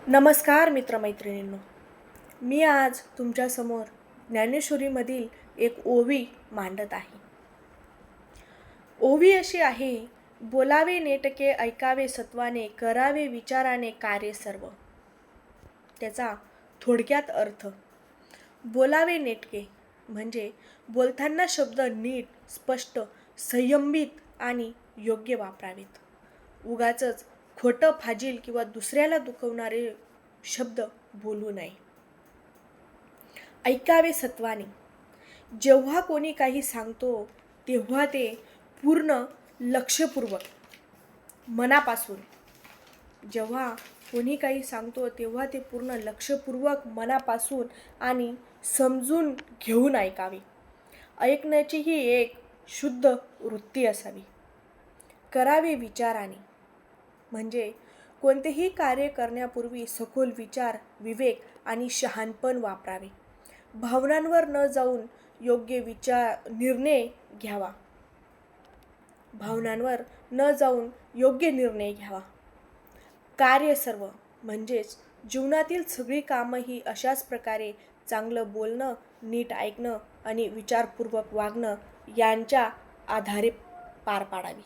नमस्कार मित्रमैत्रिणींनो, मी आज तुमच्यासमोर ज्ञानेश्वरीमधील एक ओवी मांडत आहे. ओवी अशी आहे, बोलावे नेटके ऐकावे सत्वाने, करावे विचाराने कार्य सर्व. त्याचा थोडक्यात अर्थ, बोलावे नेटके म्हणजे बोलताना शब्द नीट, स्पष्ट, संयमित आणि योग्य वापरावेत. उगाचच खोटं फाजील किंवा दुसऱ्याला दुखवणारे शब्द बोलू नये. ऐकावे सत्वाने, जेव्हा कोणी काही सांगतो तेव्हा ते पूर्ण लक्षपूर्वक मनापासून मनापासून आणि समजून घेऊन ऐकावे. ऐकण्याची ही एक शुद्ध वृत्ती असावी. करावे विचाराने म्हणजे कोणतेही कार्य करण्यापूर्वी सखोल विचार, विवेक आणि शहाणपण वापरावे. भावनांवर न जाऊन योग्य निर्णय घ्यावा. कार्य सर्व म्हणजेच जीवनातील सगळी कामं ही अशाच प्रकारे चांगलं बोलणं, नीट ऐकणं आणि विचारपूर्वक वागणं यांच्या आधारे पार पाडावी.